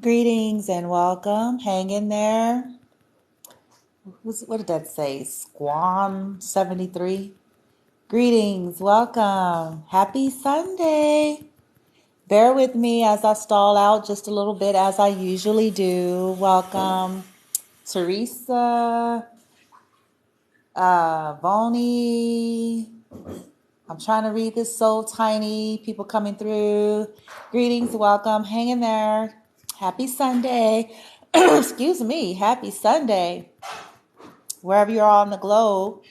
Greetings and welcome. Hang in there. What did that say? Squam 73. Greetings, welcome. Happy Sunday. Bear with me as I stall out just a little bit as I usually do. Welcome, Teresa, Voni. I'm trying to read this so tiny. People coming through. Greetings, welcome. Hang in there. Happy Sunday. Excuse me. Happy Sunday. Wherever you're on the globe.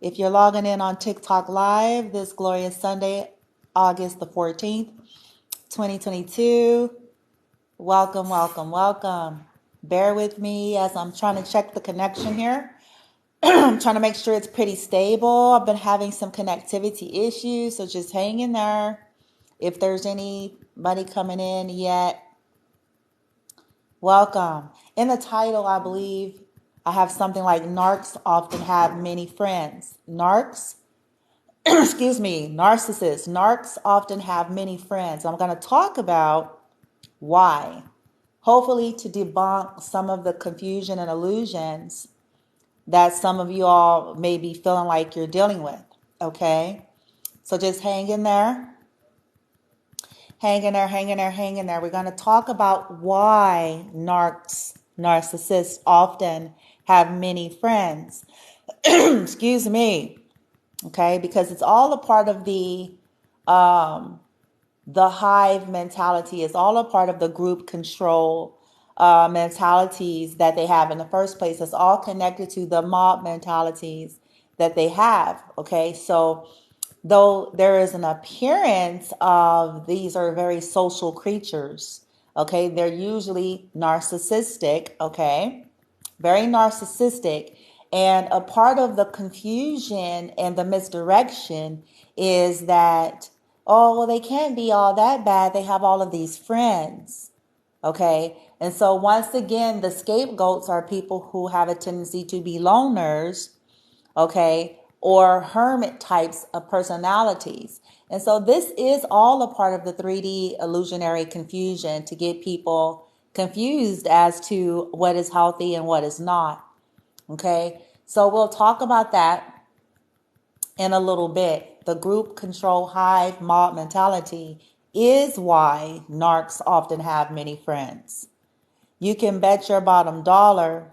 If you're logging in on TikTok Live this glorious Sunday, August the 14th, 2022, welcome, welcome, welcome. Bear with me as I'm trying to check the connection here. I'm trying to make sure it's pretty stable. I've been having some connectivity issues, so just hang in there. If there's anybody coming in yet, welcome. In the title, I believe I have something like narcs often have many friends. Narcs, excuse me, narcissists. Narcs often have many friends. I'm going to talk about why, hopefully to debunk some of the confusion and illusions that some of you all may be feeling like you're dealing with, okay? So just hang in there. Hang in there, hang in there, hang in there. We're going to talk about why narcissists often have many friends. Excuse me, okay? Because it's all a part of the hive mentality. It's all a part of the group control mentalities that they have in the first place. It's all connected to the mob mentalities that they have. Okay, so though there is an appearance of these are very social creatures, okay, they're usually narcissistic, okay, very narcissistic. And a part of the confusion and the misdirection is that, oh, well, they can't be all that bad. They have all of these friends. Okay. And so once again, the scapegoats are people who have a tendency to be loners, okay, or hermit types of personalities. And so this is all a part of the 3D illusionary confusion to get people confused as to what is healthy and what is not. Okay. So we'll talk about that in a little bit. The group control hive mob mentality is why narcs often have many friends. You can bet your bottom dollar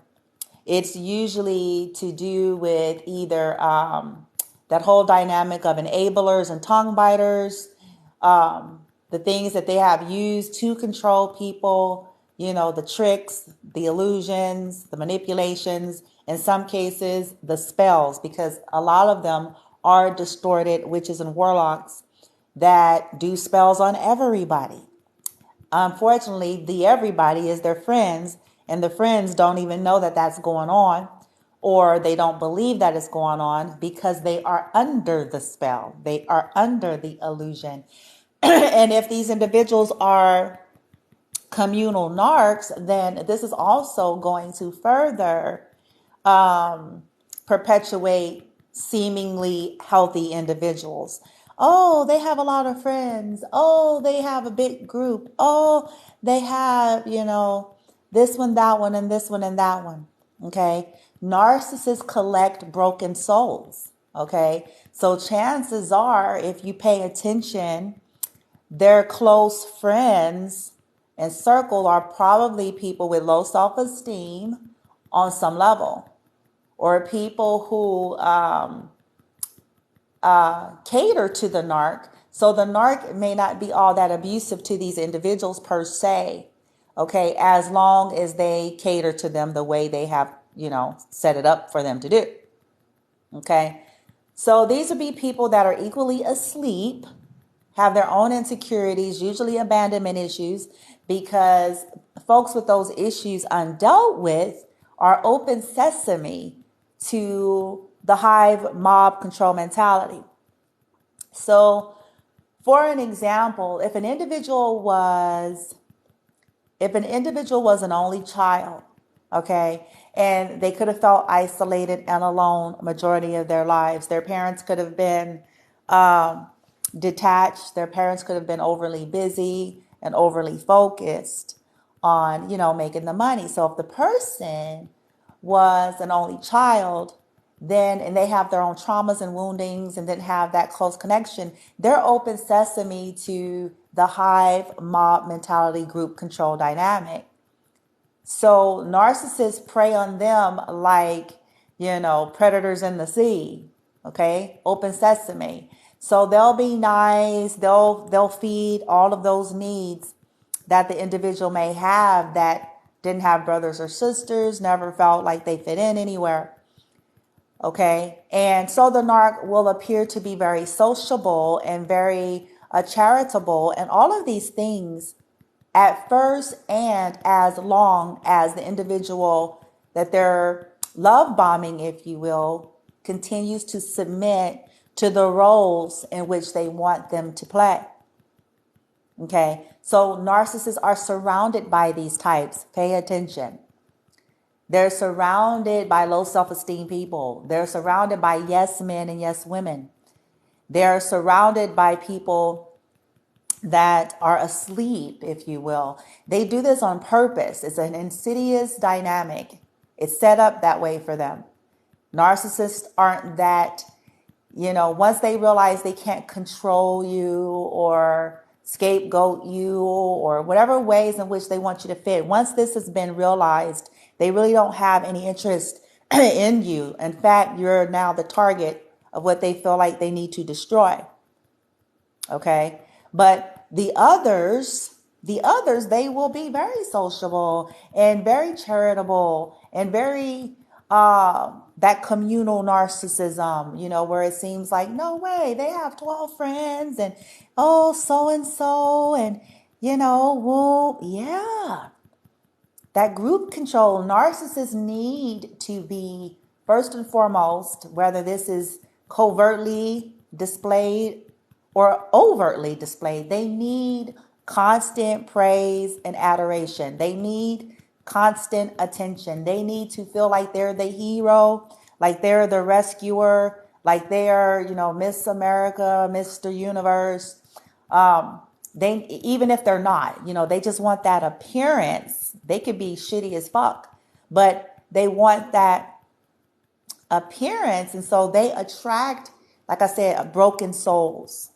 it's usually to do with either that whole dynamic of enablers and tongue biters, the things that they have used to control people, you know, the tricks, the illusions, the manipulations, in some cases, the spells, because a lot of them are distorted witches and warlocks that do spells on everybody. Unfortunately, the everybody is their friends, and the friends don't even know that that's going on, or they don't believe that it's going on because they are under the spell. They are under the illusion. And if these individuals are communal narcs, then this is also going to further perpetuate seemingly healthy individuals. Oh, they have a lot of friends. Oh, they have a big group. Oh, they have, you know, this one, that one, and this one, and that one. Okay. Narcissists collect broken souls. Okay. So chances are, if you pay attention, their close friends and circle are probably people with low self-esteem on some level, or people who cater to the narc. So the narc may not be all that abusive to these individuals per se, okay, as long as they cater to them the way they have, you know, set it up for them to do. Okay, so these would be people that are equally asleep, have their own insecurities, usually abandonment issues, because folks with those issues undealt with are open sesame to the hive mob control mentality. So for an example, if an individual was an only child, okay, and they could have felt isolated and alone majority of their lives, their parents could have been detached, their parents could have been overly busy and overly focused, on, making the money. So if the person was an only child, then, and they have their own traumas and woundings and didn't have that close connection, they're open sesame to the hive mob mentality group control dynamic. So narcissists prey on them like, predators in the sea. Okay, open sesame. So they'll be nice. They'll feed all of those needs that the individual may have that didn't have brothers or sisters, never felt like they fit in anywhere. Okay, and so the narc will appear to be very sociable and very charitable, and all of these things at first, and as long as the individual that they're love bombing, if you will, continues to submit to the roles in which they want them to play. Okay, so narcissists are surrounded by these types. Pay attention. They're surrounded by low self-esteem people. They're surrounded by yes men and yes women. They're surrounded by people that are asleep, if you will. They do this on purpose. It's an insidious dynamic. It's set up that way for them. Narcissists aren't that, once they realize they can't control you or scapegoat you or whatever ways in which they want you to fit, once this has been realized, they really don't have any interest in you. In fact, you're now the target of what they feel like they need to destroy. Okay. But the others, they will be very sociable and very charitable and very, that communal narcissism, where it seems like, no way, they have 12 friends and, oh, so-and-so and, well, yeah. That group control, narcissists need to be, first and foremost, whether this is covertly displayed or overtly displayed, they need constant praise and adoration. They need constant attention. They need to feel like they're the hero, like they're the rescuer, like they're, Miss America, Mr. Universe. They, even if they're not, they just want that appearance. They could be shitty as fuck, but they want that appearance. And so they attract, like I said, broken souls.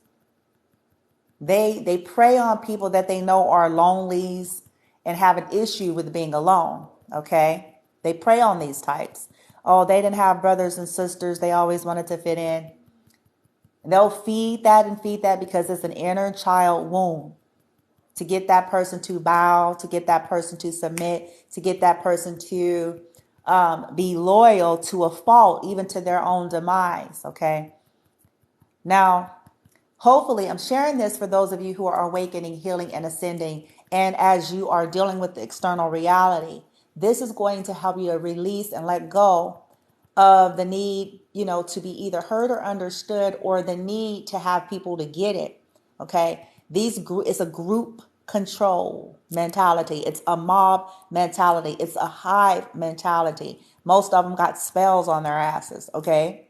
They prey on people that they know are lonelies and have an issue with being alone. Okay. They prey on these types. Oh, they didn't have brothers and sisters. They always wanted to fit in. And they'll feed that because it's an inner child wound, to get that person to bow, to get that person to submit, to get that person to be loyal to a fault, even to their own demise. Okay. Now, hopefully, I'm sharing this for those of you who are awakening, healing, and ascending. And as you are dealing with the external reality, this is going to help you to release and let go of the need, to be either heard or understood, or the need to have people to get it. Okay. It's a group control mentality. It's a mob mentality. It's a hive mentality. Most of them got spells on their asses. Okay.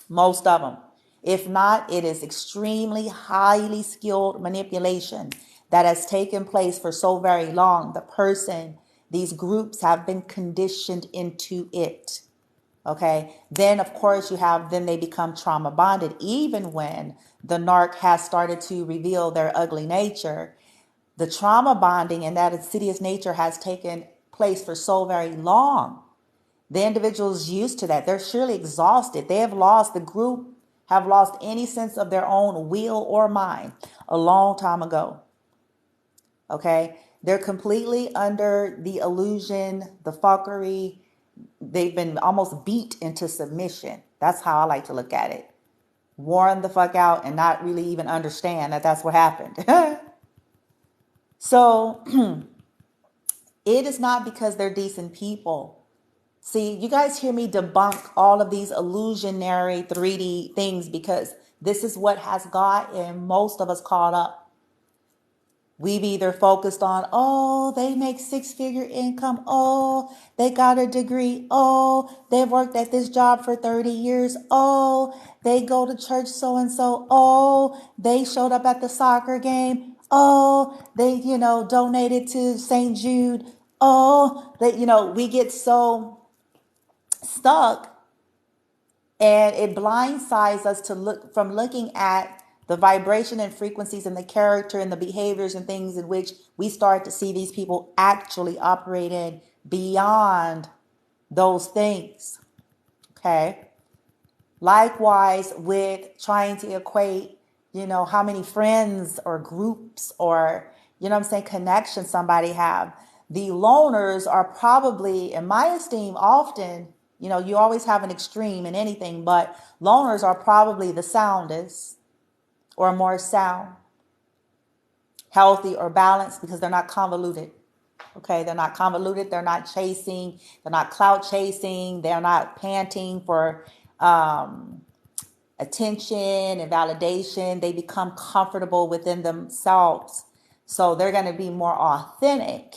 Most of them. If not, it is extremely highly skilled manipulation that has taken place for so very long. These groups have been conditioned into it. Okay. Then, of course, then they become trauma bonded. Even when the narc has started to reveal their ugly nature, the trauma bonding and that insidious nature has taken place for so very long. The individual's used to that. They're surely exhausted. The group have lost any sense of their own will or mind a long time ago. Okay. They're completely under the illusion, the fuckery. They've been almost beat into submission. That's how I like to look at it. Worn the fuck out and not really even understand that that's what happened. So it is not because they're decent people. See, you guys hear me debunk all of these illusionary 3D things because this is what has gotten most of us caught up. We've either focused on, oh, they make 6-figure income. Oh, they got a degree. Oh, they've worked at this job for 30 years. Oh, they go to church so-and-so. Oh, they showed up at the soccer game. Oh, they, donated to St. Jude. Oh, they, we get so stuck, and it blindsides us to look from looking at the vibration and frequencies and the character and the behaviors and things in which we start to see these people actually operating beyond those things. Okay. Likewise, with trying to equate, how many friends or groups or, connections somebody have. The loners are probably, in my esteem, often, you always have an extreme in anything, but loners are probably the soundest or more sound, healthy or balanced, because they're not convoluted. Okay, they're not convoluted. They're not chasing. They're not clout chasing. They're not panting for attention and validation. They become comfortable within themselves. So they're going to be more authentic,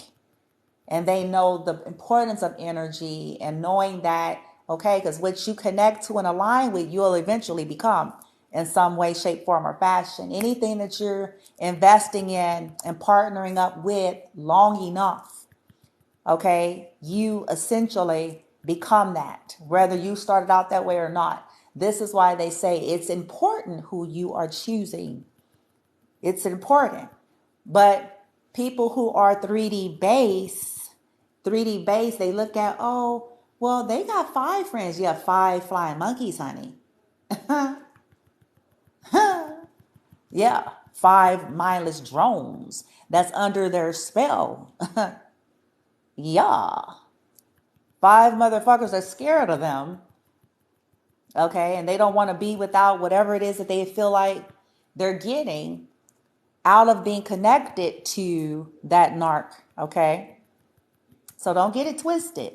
and they know the importance of energy and knowing that, okay, because what you connect to and align with, you'll eventually become in some way, shape, form, or fashion. Anything that you're investing in and partnering up with long enough, okay, you essentially become that, whether you started out that way or not. This is why they say it's important who you are choosing. It's important. But people who are 3D based, they look at, oh, well, they got 5 friends. You have 5 flying monkeys, honey. Yeah, 5 mindless drones that's under their spell. Yeah. 5 motherfuckers are scared of them. Okay, and they don't want to be without whatever it is that they feel like they're getting out of being connected to that narc. Okay, so don't get it twisted.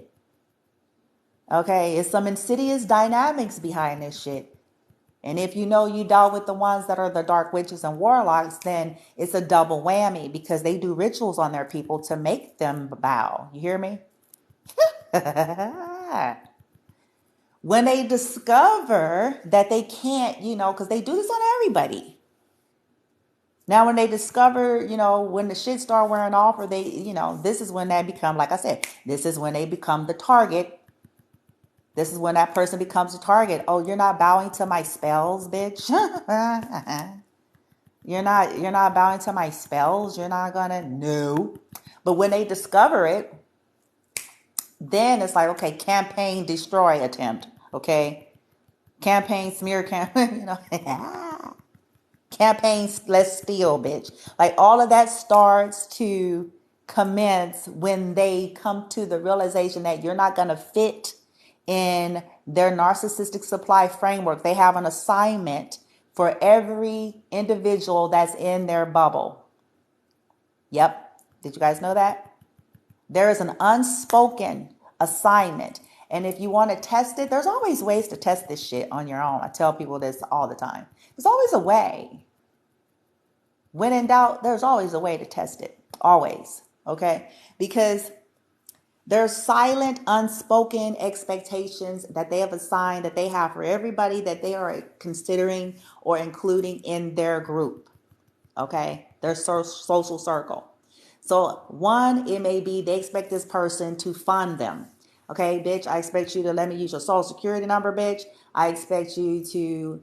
Okay, it's some insidious dynamics behind this shit. And if you dealt with the ones that are the dark witches and warlocks, then it's a double whammy, because they do rituals on their people to make them bow. You hear me? When they discover that they can't, because they do this on everybody. Now, when they discover, when the shit start wearing off, or they, this is when they become, like I said, this is when they become the target. This is when that person becomes the target. Oh, you're not bowing to my spells, bitch. You're not bowing to my spells. You're not gonna, no. But when they discover it, then it's like, okay, campaign destroy attempt. Okay. Campaign smear campaign, campaign let's steal, bitch. Like all of that starts to commence when they come to the realization that you're not going to fit in their narcissistic supply framework. They have an assignment for every individual that's in their bubble. Yep. Did you guys know that? There is an unspoken assignment. And if you want to test it, there's always ways to test this shit on your own. I tell people this all the time. There's always a way. When in doubt, there's always a way to test it. Always. Okay? Because there's silent, unspoken expectations that they have assigned, that they have for everybody that they are considering or including in their group. Okay? Their social circle. So one, it may be they expect this person to fund them. Okay, bitch, I expect you to let me use your social security number, bitch. I expect you to,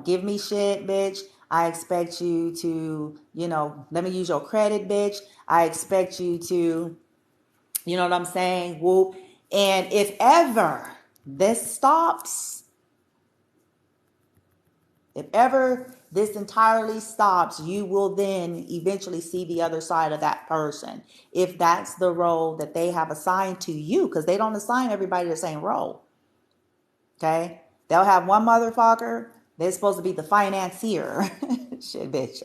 give me shit, bitch. I expect you to, let me use your credit, bitch. I expect you to, you know what I'm saying? Whoop. And if ever this stops, if ever this entirely stops, you will then eventually see the other side of that person. If that's the role that they have assigned to you, because they don't assign everybody the same role. Okay? They'll have one motherfucker. They're supposed to be the financier. Shit, bitch.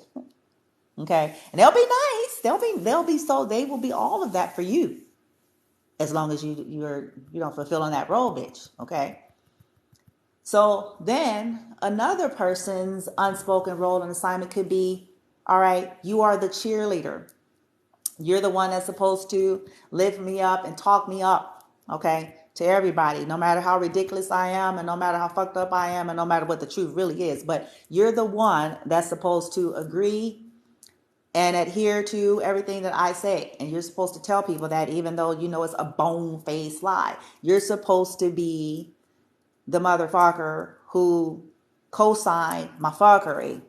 Okay? And they'll be nice. They will be all of that for you. As long as you're fulfilling that role, bitch. Okay? So then another person's unspoken role and assignment could be, all right, you are the cheerleader. You're the one that's supposed to lift me up and talk me up, okay, to everybody, no matter how ridiculous I am and no matter how fucked up I am and no matter what the truth really is. But you're the one that's supposed to agree and adhere to everything that I say. And you're supposed to tell people that, even though you know it's a bone-faced lie. You're supposed to be the motherfucker who co-signed my fuckery.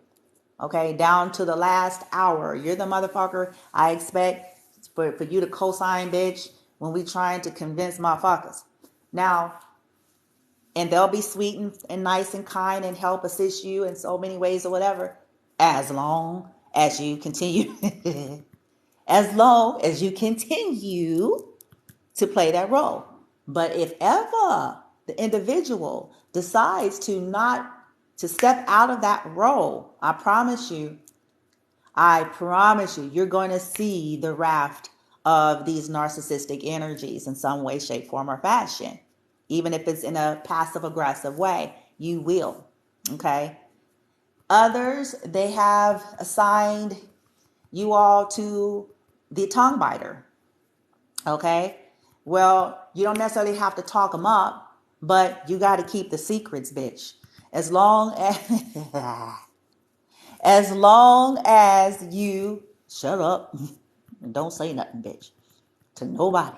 Okay, down to the last hour. You're the motherfucker I expect for you to co-sign, bitch, when we trying to convince motherfuckers. Now, and they'll be sweet and nice and kind and help assist you in so many ways or whatever, as long as you continue, as long as you continue to play that role. But if ever the individual decides to step out of that role, I promise you, you're going to see the raft of these narcissistic energies in some way, shape, form, or fashion. Even if it's in a passive aggressive way, you will. Okay. Others, they have assigned you all to the tongue biter. Okay. Well, you don't necessarily have to talk them up, but you got to keep the secrets, bitch. As long as as long as you shut up and don't say nothing, bitch, to nobody,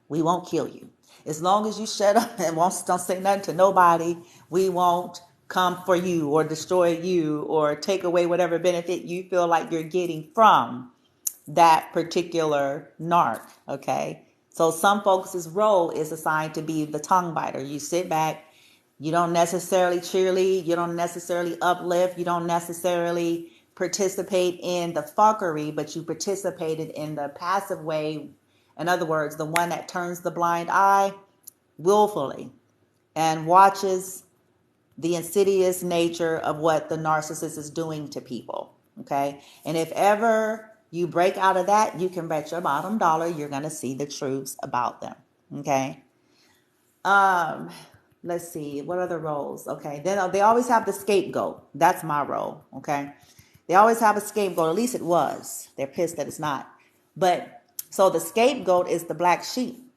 we won't kill you. As long as you shut up and don't say nothing to nobody, we won't come for you or destroy you or take away whatever benefit you feel like you're getting from that particular narc. Okay. So some folks' role is assigned to be the tongue biter. You sit back, you don't necessarily cheerlead, you don't necessarily uplift, you don't necessarily participate in the fuckery, but you participated in the passive way. In other words, the one that turns the blind eye willfully and watches the insidious nature of what the narcissist is doing to people. Okay. And if ever you break out of that, you can bet your bottom dollar you're going to see the truths about them. Okay. Let's see, what other roles? Okay, then they always have the scapegoat. That's my role. Okay, they always have a scapegoat. At least it was. They're pissed that it's not. But so the scapegoat is the black sheep.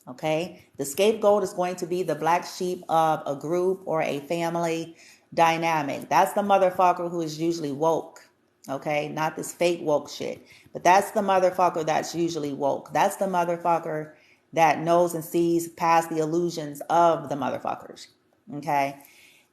Okay, the scapegoat is going to be the black sheep of a group or a family dynamic. That's the motherfucker who is usually woke. Okay, not this fake woke shit, but that's the motherfucker that's usually woke. That's the motherfucker that knows and sees past the illusions of the motherfuckers. Okay,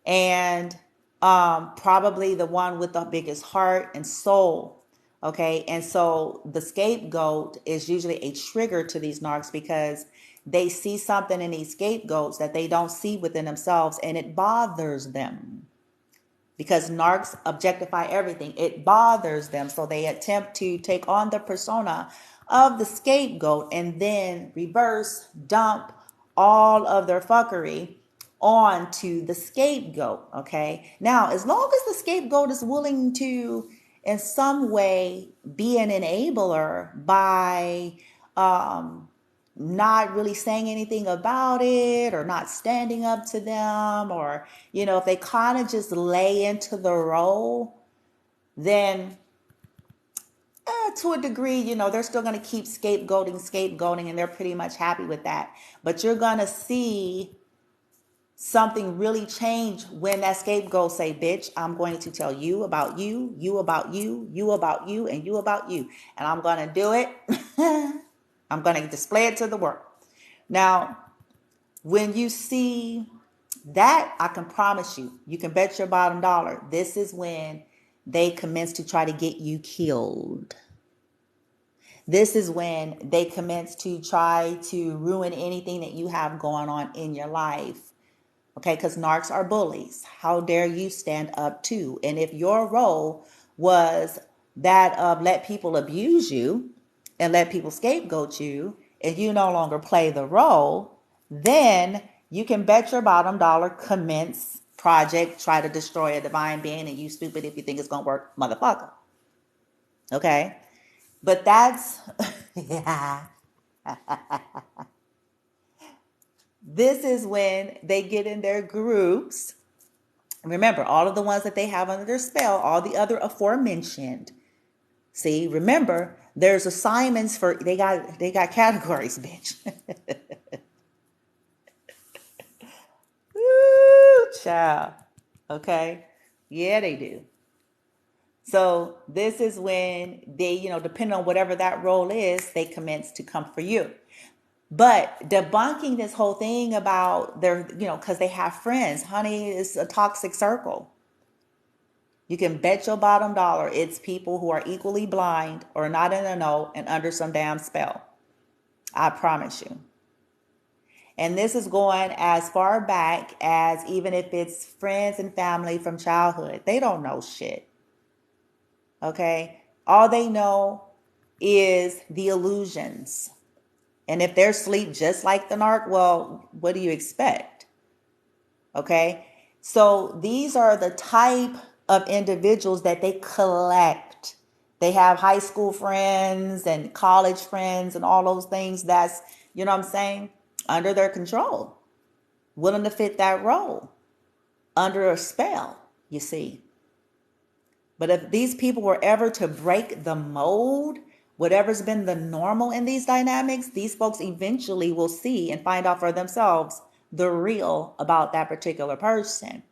and probably the one with the biggest heart and soul. Okay, and so the scapegoat is usually a trigger to these narcs because they see something in these scapegoats that they don't see within themselves, and it bothers them. Because narcs objectify everything, it bothers them. So they attempt to take on the persona of the scapegoat and then reverse dump all of their fuckery onto the scapegoat. Okay. Now, as long as the scapegoat is willing to, in some way, be an enabler by not really saying anything about it or not standing up to them, or, you know, if they kind of just lay into the role, then to a degree, you know, they're still going to keep scapegoating, and they're pretty much happy with that. But you're going to see something really change when that scapegoat say, bitch, I'm going to tell you about you, you about you, you about you, and you about you. And I'm going to do it. I'm going to display it to the world. Now, when you see that, I can promise you, you can bet your bottom dollar, this is when they commence to try to get you killed. This is when they commence to try to ruin anything that you have going on in your life. Okay, because narcs are bullies. How dare you stand up to? And if your role was that of let people abuse you and let people scapegoat you, and you no longer play the role, then you can bet your bottom dollar commence project, try to destroy a divine being, and you stupid if you think it's going to work, motherfucker. Okay? But that's, yeah. This is when they get in their groups. Remember, all of the ones that they have under their spell, all the other aforementioned. See, remember, there's assignments for, they got categories, bitch. Ooh, child. Okay. Yeah, they do. So this is when they, depending on whatever that role is, they commence to come for you. But debunking this whole thing about their, because they have friends, honey, it's a toxic circle. You can bet your bottom dollar it's people who are equally blind or not in the know and under some damn spell. I promise you. And this is going as far back as even if it's friends and family from childhood. They don't know shit. Okay? All they know is the illusions. And if they're asleep just like the narc, well, what do you expect? Okay? So these are the type of individuals that they collect. They have high school friends and college friends and all those things that's, you know what I'm saying, under their control, willing to fit that role, under a spell, you see. But if these people were ever to break the mold, whatever's been the normal in these dynamics, these folks eventually will see and find out for themselves the real about that particular person.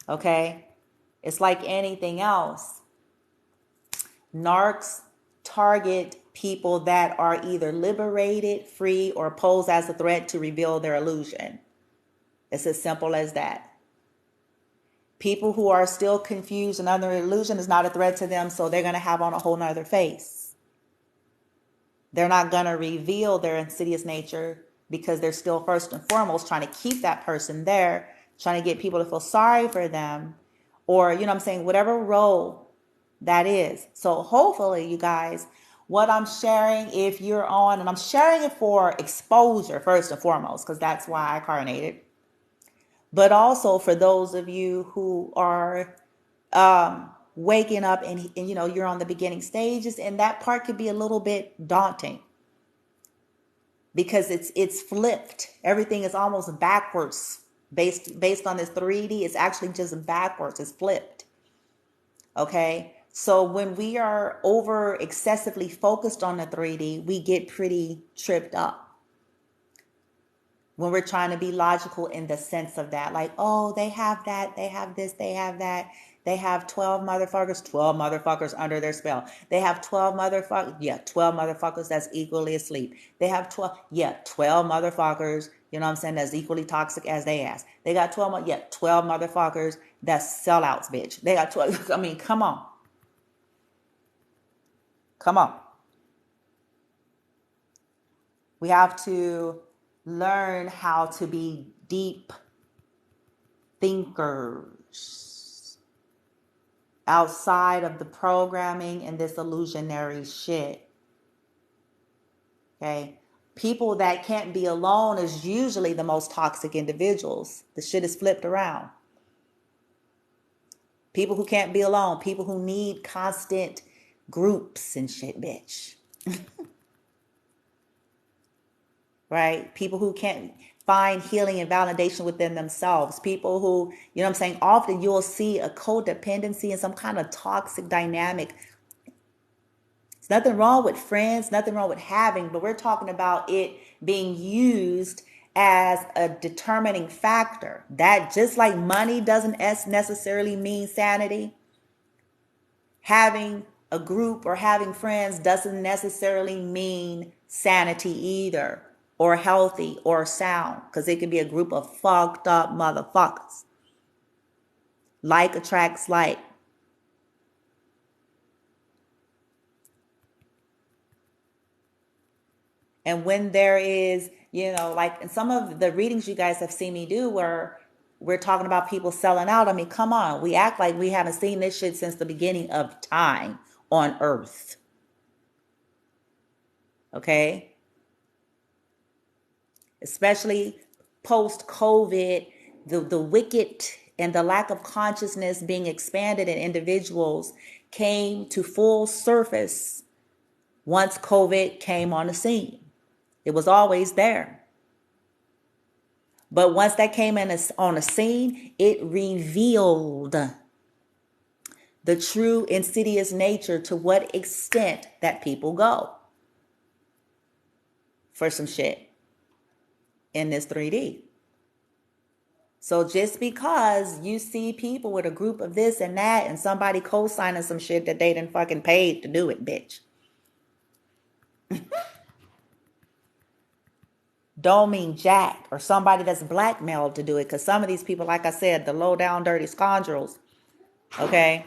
Okay? It's like anything else. Narcs target people that are either liberated, free, or pose as a threat to reveal their illusion. It's as simple as that. People who are still confused and under illusion is not a threat to them, so they're going to have on a whole nother face. They're not going to reveal their insidious nature because they're still first and foremost trying to keep that person there, trying to get people to feel sorry for them, or, whatever role that is. So hopefully, you guys, what I'm sharing, if you're on, and I'm sharing it for exposure first and foremost, because that's why I carnated. But also for those of you who are waking up and you're on the beginning stages, and that part could be a little bit daunting because it's flipped. Everything is almost backwards based on this 3D. It's actually just backwards. It's flipped. Okay. So when we are over excessively focused on the 3D, we get pretty tripped up. When we're trying to be logical in the sense of that, like, oh, they have that, they have this, they have that. They have 12 motherfuckers under their spell. They have 12 motherfuckers that's equally asleep. They have 12 motherfuckers, that's equally toxic as they ass. They got 12 motherfuckers that's sellouts, bitch. They got 12, come on. Come on. We have to learn how to be deep thinkers outside of the programming and this illusionary shit. Okay? People that can't be alone is usually the most toxic individuals. The shit is flipped around. People who can't be alone. People who need constant groups and shit, bitch. Right? People who can't find healing and validation within themselves. People who, often you'll see a codependency and some kind of toxic dynamic. There's nothing wrong with friends, nothing wrong with having, but we're talking about it being used as a determining factor. That just like money doesn't necessarily mean sanity, having a group or having friends doesn't necessarily mean sanity either, or healthy or sound, because it can be a group of fucked up motherfuckers. Like attracts like. And when there is, like in some of the readings you guys have seen me do where we're talking about people selling out, come on, we act like we haven't seen this shit since the beginning of time on Earth. Okay? Especially post-COVID, the wicked and the lack of consciousness being expanded in individuals came to full surface once COVID came on the scene. It was always there. But once that came on the scene, it revealed the true insidious nature to what extent that people go for some shit in this 3D. So just because you see people with a group of this and that and somebody co-signing some shit that they didn't fucking paid to do it, bitch. Don't mean jack, or somebody that's blackmailed to do it. Because some of these people, like I said, the low down dirty scoundrels, okay,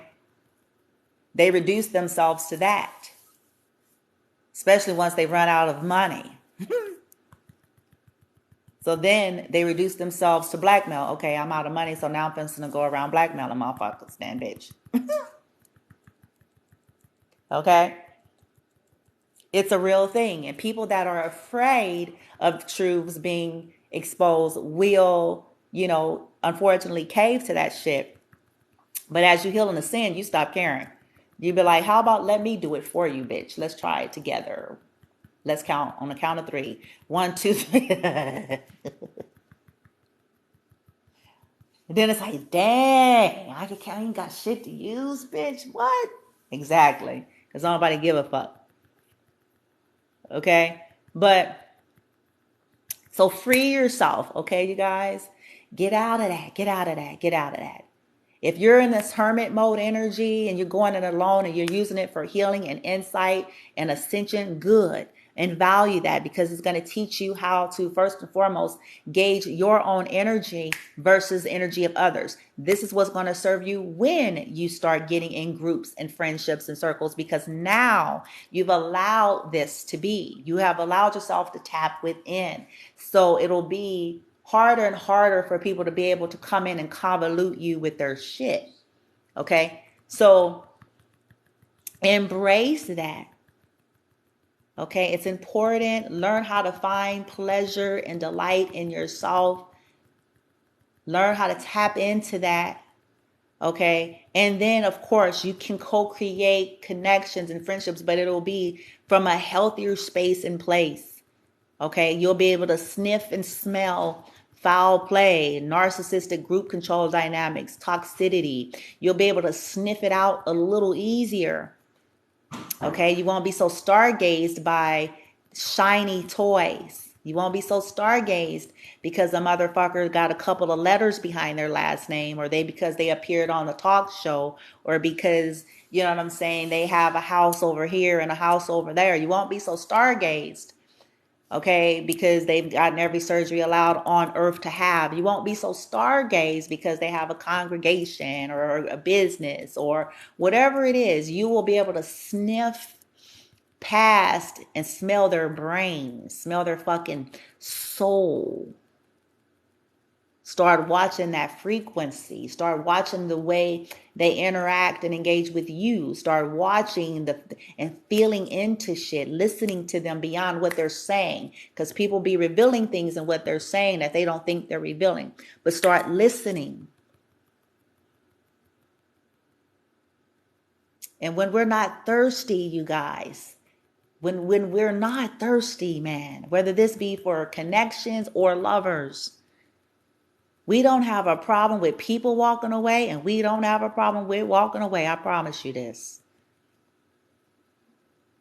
they reduce themselves to that. Especially once they run out of money. So then they reduce themselves to blackmail. Okay, I'm out of money, so now I'm going to go around blackmailing motherfuckers, then bitch. Okay? It's a real thing. And people that are afraid of truths being exposed will, unfortunately cave to that shit. But as you heal in the sin, you stop caring. You be like, how about let me do it for you, bitch? Let's try it together. Let's count on the count of 3. 1, 2, 3. And then it's like, dang, I ain't got shit to use, bitch. What? Exactly. Because nobody give a fuck. Okay? But, so free yourself, okay, you guys? Get out of that. Get out of that. Get out of that. If you're in this hermit mode energy and you're going it alone and you're using it for healing and insight and ascension, good. And value that, because it's going to teach you how to, first and foremost, gauge your own energy versus the energy of others. This is what's going to serve you when you start getting in groups and friendships and circles, because now you've allowed this to be. You have allowed yourself to tap within. So it'll be harder and harder for people to be able to come in and convolute you with their shit. Okay? So embrace that. Okay? It's important. Learn how to find pleasure and delight in yourself. Learn how to tap into that. Okay? And then, of course, you can co-create connections and friendships, but it'll be from a healthier space and place. Okay? You'll be able to sniff and smell foul play, narcissistic group control dynamics, toxicity. You'll be able to sniff it out a little easier. Okay, you won't be so stargazed by shiny toys. You won't be so stargazed because the motherfucker got a couple of letters behind their last name, or because they appeared on a talk show, or because, you know what I'm saying, they have a house over here and a house over there. You won't be so stargazed. Okay, because they've gotten every surgery allowed on earth to have. You won't be so stargazed because they have a congregation or a business or whatever it is. You will be able to sniff past and smell their brain, smell their fucking soul. Start watching that frequency. Start watching the way they interact and engage with you. Start watching and feeling into shit, listening to them beyond what they're saying. Because people be revealing things in what they're saying that they don't think they're revealing. But start listening. And when we're not thirsty, you guys, when we're not thirsty, man, whether this be for connections or lovers, we don't have a problem with people walking away, and we don't have a problem with walking away. I promise you this.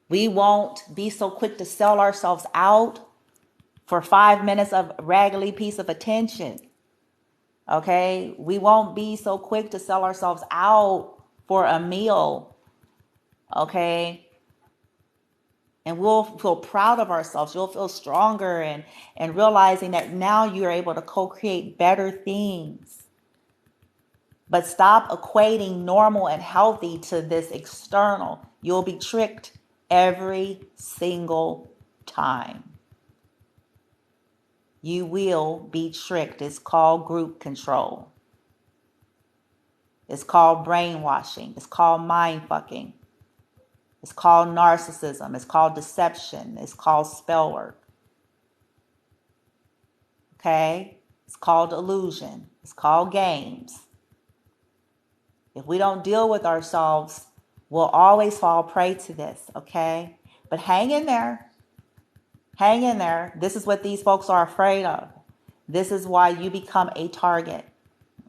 We won't be so quick to sell ourselves out for 5 minutes of raggedy piece of attention. Okay? We won't be so quick to sell ourselves out for a meal. Okay? And we'll feel proud of ourselves. You'll feel stronger and realizing that now you're able to co-create better things. But stop equating normal and healthy to this external. You'll be tricked every single time. You will be tricked. It's called group control. It's called brainwashing. It's called mind fucking. It's called narcissism. It's called deception. It's called spell work. Okay? It's called illusion. It's called games. If we don't deal with ourselves, we'll always fall prey to this, okay? But hang in there. Hang in there. This is what these folks are afraid of. This is why you become a target,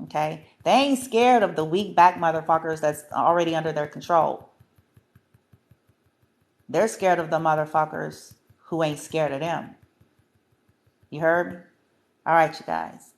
okay? They ain't scared of the weak back motherfuckers that's already under their control. They're scared of the motherfuckers who ain't scared of them. You heard me? All right, you guys.